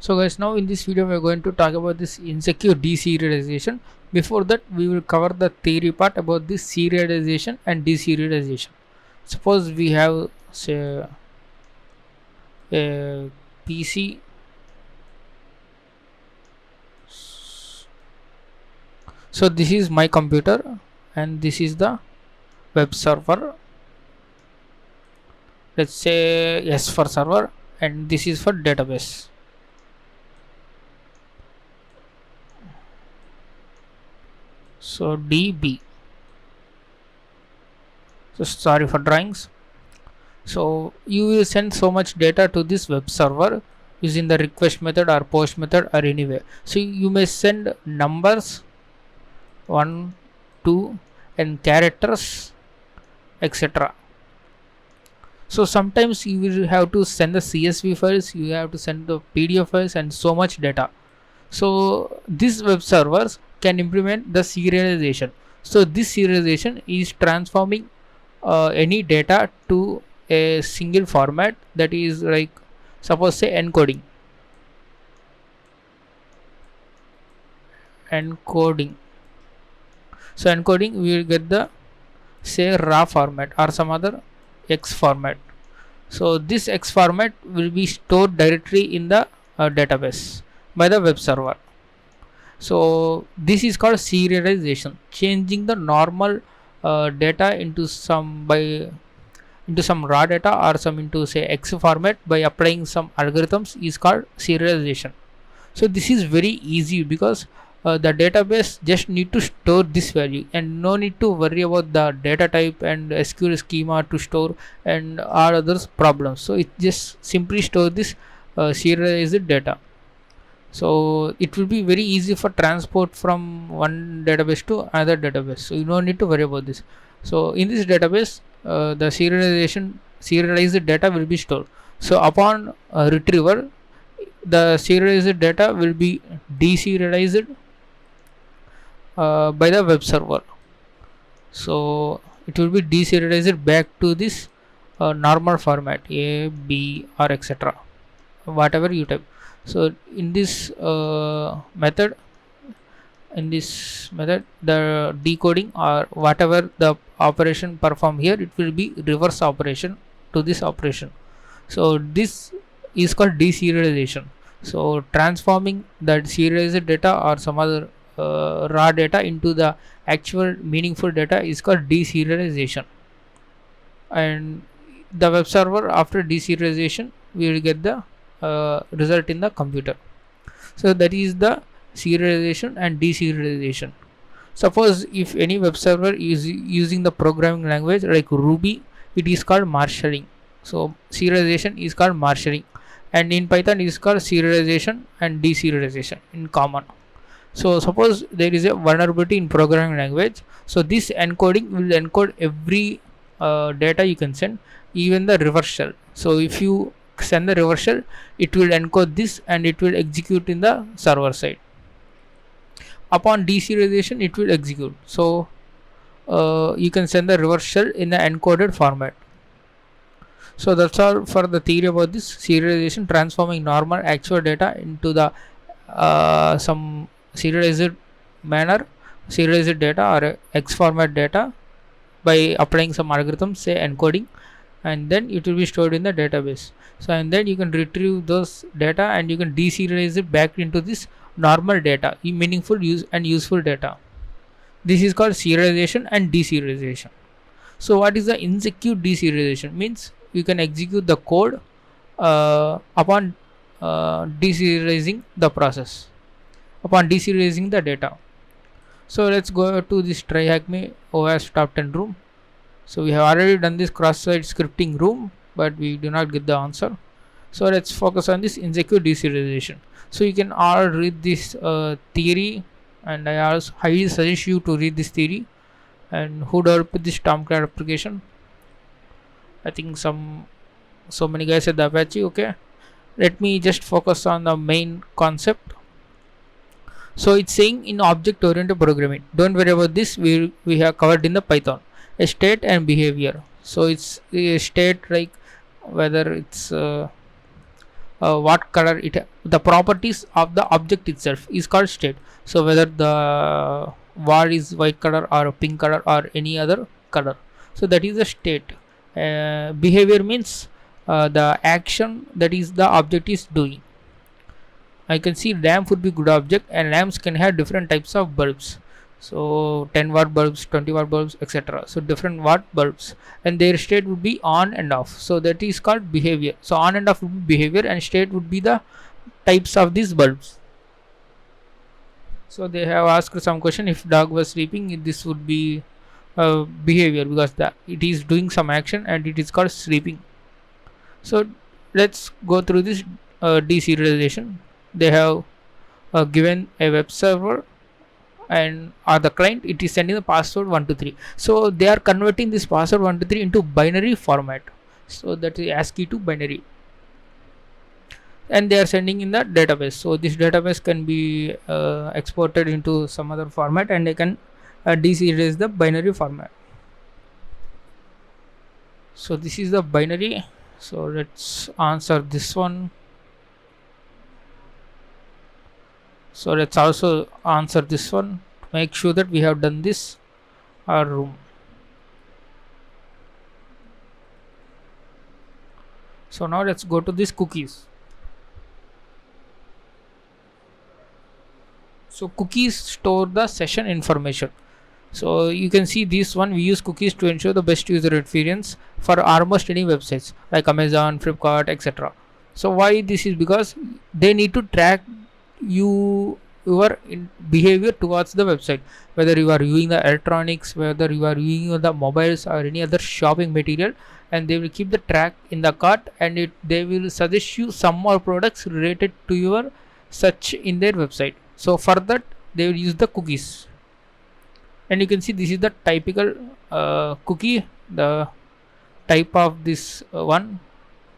So guys, now in this video we are going to talk about this insecure deserialization. Before that, we will cover the theory part about this serialization and deserialization. Suppose we have, say, a PC. So this is my computer and this is the web server. Let's say S for server and this is for database. So DB. So sorry for drawings. So you will send so much data to this web server using the request method or post method or anyway. So you may send numbers 1, 2 and characters, etc. So sometimes you will have to send the CSV files, you have to send the PDF files and so much data. So these web servers can implement the serialization. So this serialization is transforming any data to a single format, that is like suppose say encoding. So encoding, we will get the say raw format or some other X format. So this X format will be stored directly in the database by the web server. So this is called serialization, changing the normal data into some raw data or some into say X format by applying some algorithms is called serialization. So this is very easy because the database just need to store this value and no need to worry about the data type and SQL schema to store and all others problems. So it just simply store this serialized data. So it will be very easy for transport from one database to another database, so you don't need to worry about this. So in this database the serialized data will be stored. So upon retrieval, the serialized data will be deserialized by the web server. So it will be deserialized back to this normal format A, B or etc, whatever you type. So in this method the decoding or whatever the operation performed here, it will be reverse operation to this operation. So this is called deserialization. So transforming that serialized data or some other raw data into the actual meaningful data is called deserialization. And the web server, after deserialization, we will get the result in the computer. So that is the serialization and deserialization. Suppose if any web server is using the programming language like Ruby, it is called marshalling. So serialization is called marshalling, and in Python it is called serialization and deserialization in common. So suppose there is a vulnerability in programming language, so this encoding will encode every data you can send, even the reverse shell. So if you send the reverse shell, it will encode this and it will execute in the server side. Upon deserialization, it will execute. So you can send the reverse shell in the encoded format. So that's all for the theory about this serialization, transforming normal actual data into the some serialized manner, serialized data or X format data by applying some algorithms, say encoding, and then it will be stored in the database. So and then you can retrieve those data and you can deserialize it back into this normal data, meaningful use and useful data. This is called serialization and deserialization. So what is the insecure deserialization? Means you can execute the code upon deserializing the process, upon deserializing the data. So let's go to this TryHackMe OS top 10 room. So we have already done this cross-site scripting room, but we do not get the answer. So let's focus on this insecure deserialization. So you can all read this theory, and I also highly suggest you to read this theory. And who developed this Tomcat application? I think so many guys at the Apache. Okay, let me just focus on the main concept. So it's saying in object oriented programming, don't worry about this, we have covered in the Python, a state and behavior. So it's a state like whether it's what color it, the properties of the object itself is called state. So whether the wall is white color or pink color or any other color, so that is the state. Behavior means the action that is the object is doing. I can see lamp would be good object, and lamps can have different types of bulbs. So 10 watt bulbs, 20 watt bulbs, etc. So different watt bulbs, and their state would be on and off. So that is called behavior. So on and off would be behavior, and state would be the types of these bulbs. So they have asked some question: if dog was sleeping, this would be behavior, because it is doing some action and it is called sleeping. So let's go through this deserialization. They have given a web server, and the client, it is sending the password 123. So they are converting this password 123 into binary format. So that is ASCII to binary, and they are sending in the database. So this database can be exported into some other format, and they can deserialize the binary format. So this is the binary. So let's answer this one. So let's also answer this one to make sure that we have done this room. So now let's go to these cookies. So cookies store the session information. So you can see this one, we use cookies to ensure the best user experience for almost any websites like Amazon, Flipkart, etc. So why this is? Because they need to track your behavior towards the website, whether you are viewing the electronics, whether you are viewing the mobiles or any other shopping material, and they will keep the track in the cart, and they will suggest you some more products related to your search in their website. So for that they will use the cookies, and you can see this is the typical cookie. The type of this one,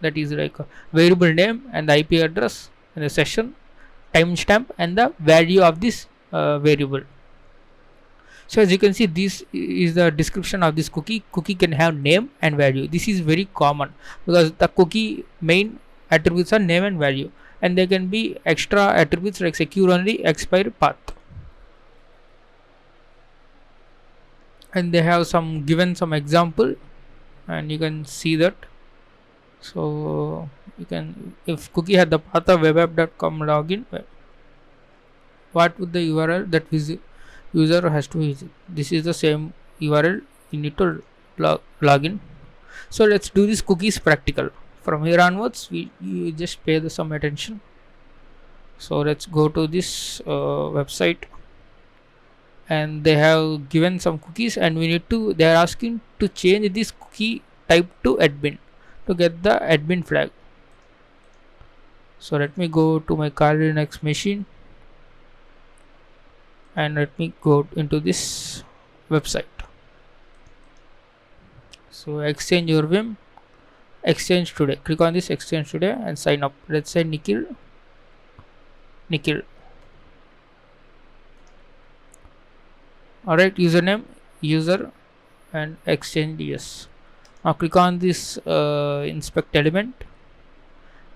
that is like a variable name and the IP address and the session, timestamp, and the value of this variable. So as you can see, this is the description of this cookie. Cookie can have name and value. This is very common because the cookie main attributes are name and value, and there can be extra attributes like secure only, expire, path, and they have some given some example, and you can see that. So you can, if cookie had the path of webapp.com login, what would the URL that user has to visit? This is the same URL you need to log in. So let's do this cookies practical. From here onwards, you just pay some attention. So let's go to this website, and they have given some cookies, and they are asking to change this cookie type to admin to get the admin flag. So let me go to my Kali Linux machine, and let me go into this website. So exchange your Vim, exchange today. Click on this exchange today and sign up. Let's say Nikhil. Alright, username, user, and exchange yes. Now click on this inspect element,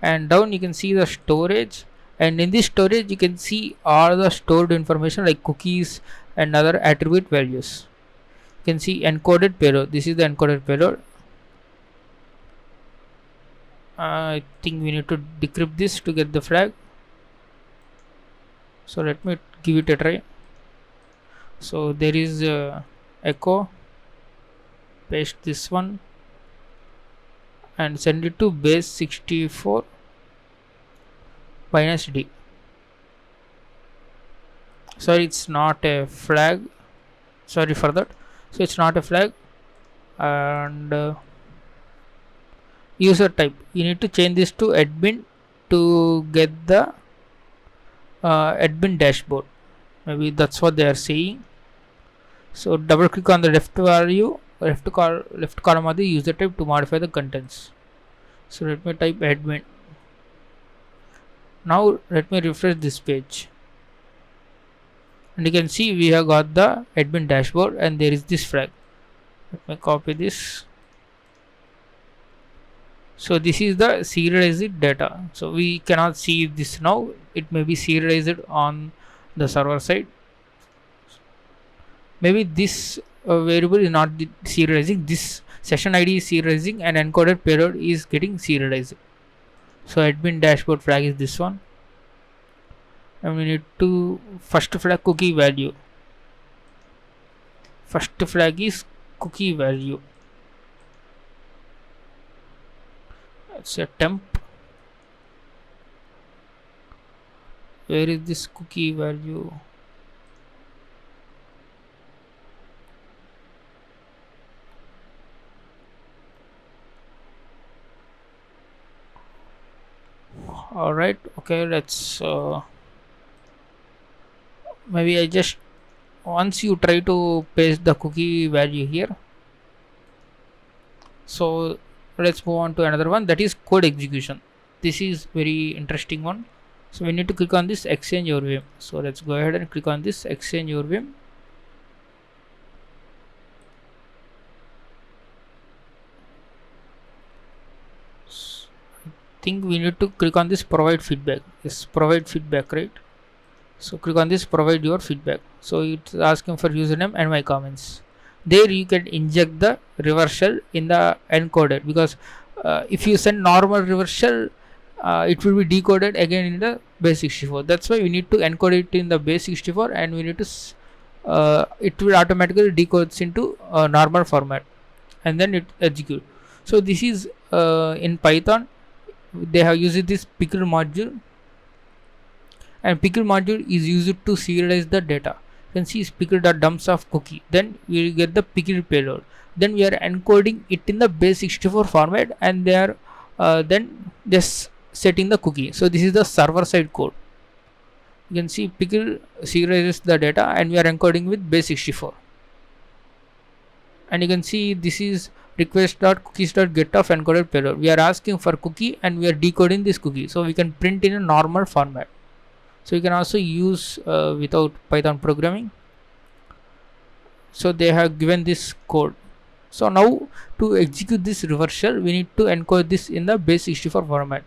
and down you can see the storage, and in this storage you can see all the stored information like cookies and other attribute values. You can see encoded payload. This is the encoded payload. I think we need to decrypt this to get the flag. So let me give it a try. So there is echo, paste this one and send it to base 64 minus D. Sorry, it's not a flag. Sorry for that. So it's not a flag. And user type, you need to change this to admin to get the admin dashboard. Maybe that's what they are saying. So double click on the left column of the user type to modify the contents. So let me type admin. Now let me refresh this page, and you can see we have got the admin dashboard, and there is this flag. Let me copy this. So this is the serialized data. So we cannot see this now, it may be serialized on the server side. Maybe this variable is not serializing, this session id is serializing and encoded payload is getting serialized. So admin dashboard flag is this one, and we need to first flag cookie value. First flag is cookie value. It's a temp. Where is this cookie value? All right, okay, let's maybe I just, once you try to paste the cookie value here, so let's move on to another one, that is code execution. This is very interesting one. So we need to click on this exchange your vim. So let's go ahead and click on this exchange your vim. Think we need to click on this provide feedback. Yes, provide feedback, right? So click on this provide your feedback. So it's asking for username and my comments. There you can inject the reverse shell in the encoded, because if you send normal reverse shell, it will be decoded again in the base64. That's why we need to encode it in the base64, and we need to it will automatically decodes into normal format, and then it execute. So this is in Python they have used this pickle module, and pickle module is used to serialize the data. You can see pickle.dumps of cookie, then we will get the pickle payload, then we are encoding it in the base64 format, and they are then just setting the cookie. So this is the server side code. You can see pickle serializes the data and we are encoding with base64, and you can see this is request.cookies.get of encoded payload. We are asking for cookie and we are decoding this cookie, so we can print in a normal format. So you can also use without Python programming. So they have given this code. So now to execute this reverse shell, we need to encode this in the base64 format.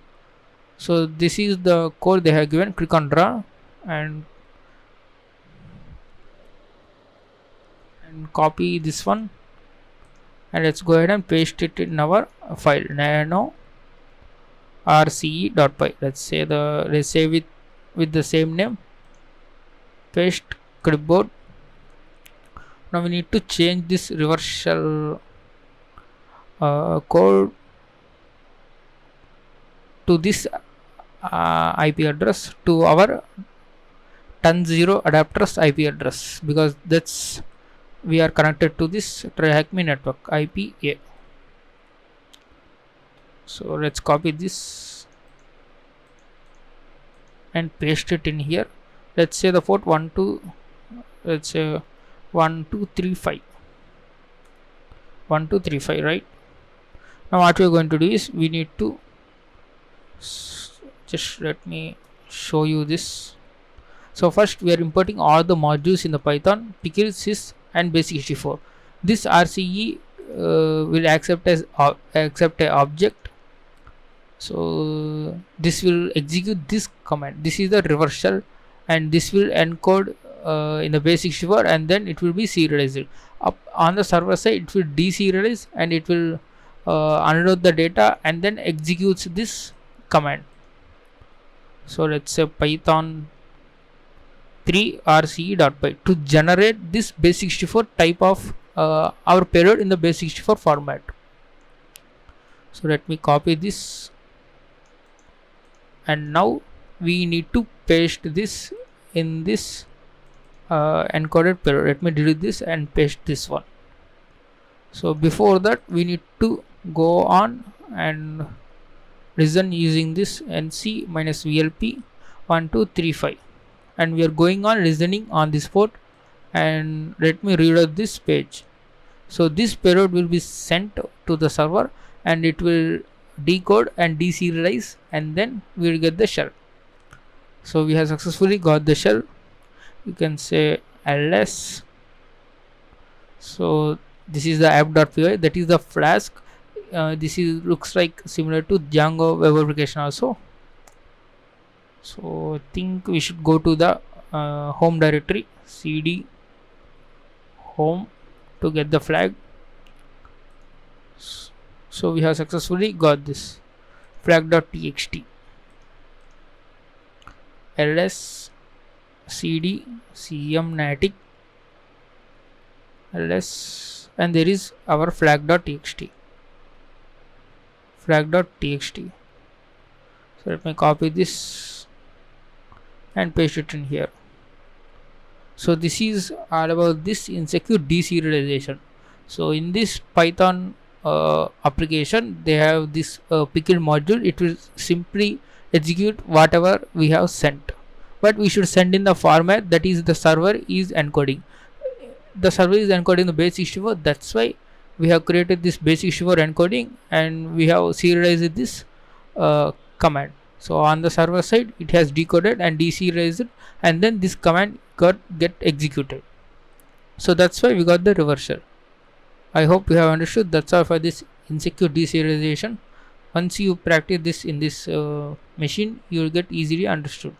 So this is the code they have given. Click on draw and copy this one, and let's go ahead and paste it in our file nano rce.py. Let's save it with the same name. Paste clipboard. Now we need to change this reverse shell code to this IP address, to our TUN0 adapters IP address, because that's we are connected to this TryHackMe network IPA. So let's copy this and paste it in here. Let's say the port 1235, right? Now what we are going to do is we need to just let me show you this. So first we are importing all the modules in the Python, pickle, sys and base64. This RCE will accept a object. So this will execute this command. This is the reverse shell, and this will encode in the base64, and then it will be serialized. Up on the server side, it will deserialize and it will unload the data and then executes this command. So let's say python 3 rce.py to generate this base64 type of our payload in the base64 format. So let me copy this, and now we need to paste this in this encoded payload. Let me delete this and paste this one. So before that we need to go on and reason using this nc -vlp 1235, and we are going on reasoning on this port. And let me reload this page. So this payload will be sent to the server, and it will decode and deserialize, and then we will get the shell. So we have successfully got the shell. You can say ls. So this is the app.py, that is the Flask this is looks like similar to Django web application also. So I think we should go to the home directory, cd home, to get the flag. So we have successfully got this flag.txt, ls cd cmnatic ls, and there is our flag.txt. So let me copy this and paste it in here. So this is all about this insecure deserialization. So in this Python application, they have this pickle module. It will simply execute whatever we have sent, but we should send in the format that is the server is encoding. The server is encoding the base64. That's why we have created this base64 encoding, and we have serialized this command. So on the server side, it has decoded and deserialized, and then this command get executed. So that's why we got the reversal. I hope you have understood. That's all for this insecure deserialization. Once you practice this in this machine, you will get easily understood.